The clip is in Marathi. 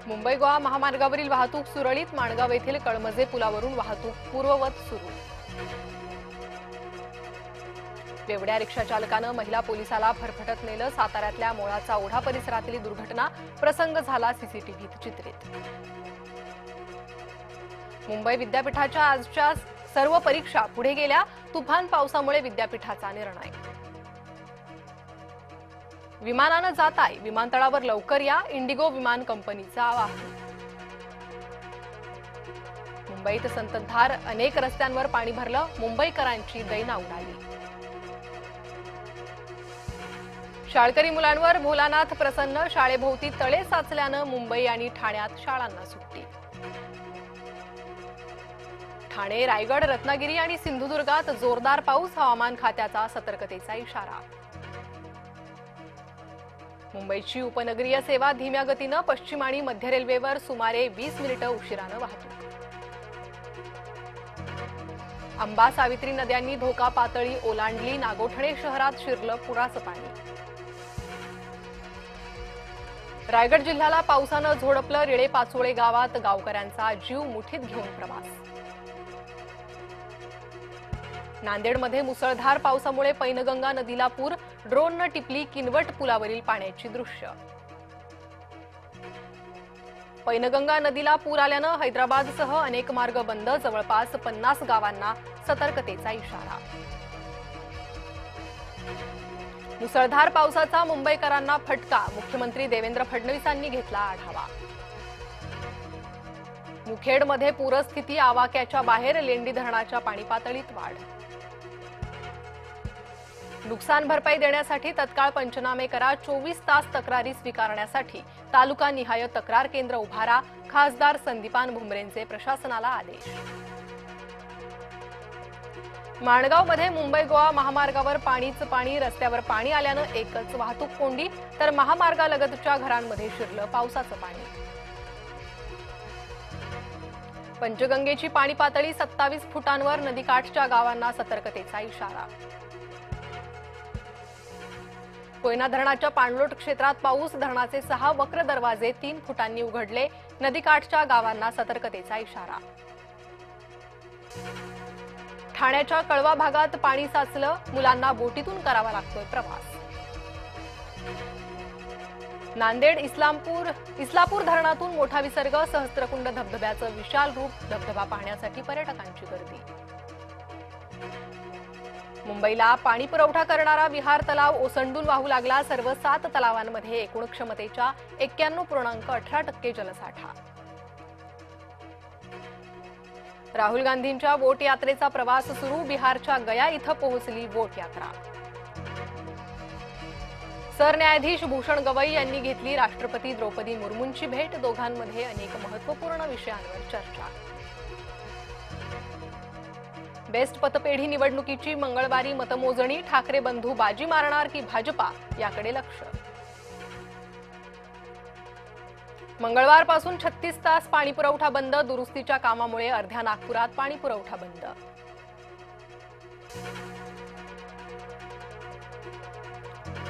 मुंबई गोवा महामार्गावरील वाहतूक सुरळीत, माणगाव येथील कळमजे पुलावरून वाहतूक पूर्ववत सुरू। बेवड्या रिक्षा चालकानं महिला पोलिसाला फरफटत नेलं, साताऱ्यातल्या मोळाचा ओढा परिसरातील दुर्घटना, प्रसंग झाला सीसीटीव्हीत चित्रित। मुंबई विद्यापीठाच्या आजच्या सर्व परीक्षा पुढे गेल्या, तुफान पावसामुळे विद्यापीठाचा निर्णय। विमानानं जाताय, विमानतळावर लवकर या, इंडिगो विमान कंपनीचं आवाहन। मुंबईत संततधार, अनेक रस्त्यांवर पाणी भरलं, मुंबईकरांची दैना उडाली। शाळकरी मुलांवर भोलानाथ प्रसन्न, शाळेभोवती तळे साचल्यानं मुंबई आणि ठाण्यात शाळांना सुट्टी। ठाणे, रायगड, रत्नागिरी आणि सिंधुदुर्गात जोरदार पाऊस, हवामान खात्याचा सतर्कतेचा इशारा। मुंबईची उपनगरीय सेवा धीम्या गतीनं, पश्चिम आणि मध्य रेल्वेवर सुमारे 20 मिनिटं उशिरानं वाहतूक। अंबा, सावित्री नद्यांनी धोका पातळी ओलांडली, नागोठणे शहरात शिरलं पुराचं पाणी। रायगड जिल्ह्याला पावसानं झोडपलं, रेळे पाचोळे गावात गावकऱ्यांचा जीव मुठीत घेऊन प्रवास। नांदेडमध्ये मुसळधार पावसामुळे पैनगंगा नदीला पूर, ड्रोननं टिपली किनवट पुलावरील पाण्याची दृश्य। पैनगंगा नदीला पूर आल्यानं हैदराबादसह अनेक मार्ग बंद, जवळपास 50 गावांना सतर्कतेचा इशारा। मुसळधार पावसाचा मुंबईकरांना फटका, मुख्यमंत्री देवेंद्र फडणवीसांनी घेतला आढावा। मुखेडमध्ये पूरस्थिती, आवाक्याच्या बाहेर, लेंडी धरणाच्या पाणी पातळीत वाढ। नुकसान भरपाई देण्यासाठी तत्काळ पंचनामे करा, 24 तास तक्रारी स्वीकारण्यासाठी तालुकानिहाय तक्रार केंद्र उभारा, खासदार संदीपान भुमरेंचे प्रशासनाला आदेश। माणगावमध्ये मुंबई गोवा महामार्गावर पाणीच पाणी, रस्त्यावर पाणी आल्यानं एकच वाहतूक कोंडी, तर महामार्गालगतच्या घरांमध्ये शिरलं पावसाचं पाणी। पंचगंगेची पाणी पातळी 27 फुटांवर, नदीकाठच्या गावांना सतर्कतेचा इशारा। कोयना धरणाच्या पाणलोट क्षेत्रात पाऊस, धरणाचे 6 वक्र दरवाजे 3 फुटांनी उघडले, नदीकाठच्या गावांना सतर्कतेचा इशारा। ठाण्याच्या कळवा भागात पाणी साचलं, मुलांना बोटीतून करावा लागतोय प्रवास। नांदेड इस्लापूर धरणातून मोठा विसर्ग, सहस्त्रकुंड धबधब्याचं विशाल रूप, धबधबा पाहण्यासाठी पर्यटकांची गर्दी। मुंबईला पाणी पुरवठा करणारा विहार तलाव ओसंडून वाहू लागला, सर्व 7 तलावांमध्ये एकूण क्षमतेच्या 91.18% जलसाठा। राहुल गांधींच्या वोट यात्रेचा प्रवास सुरू, बिहारच्या गया इथं पोहोचली वोट यात्रा। सरन्यायाधीश भूषण गवई यांनी घेतली राष्ट्रपती द्रौपदी मुर्मूंची भेट, दोघांमध्ये अनेक महत्त्वपूर्ण विषयांवर चर्चा। बेस्ट पतपेढी निवडणुकीची मंगळवारी मतमोजणी, ठाकरे बंधू बाजी मारणार की भाजपा, याकडे लक्ष। मंगळवारपासून 36 तास पाणीपुरवठा बंद, दुरुस्तीच्या कामामुळे अर्ध्या नागपुरात पाणीपुरवठा बंद।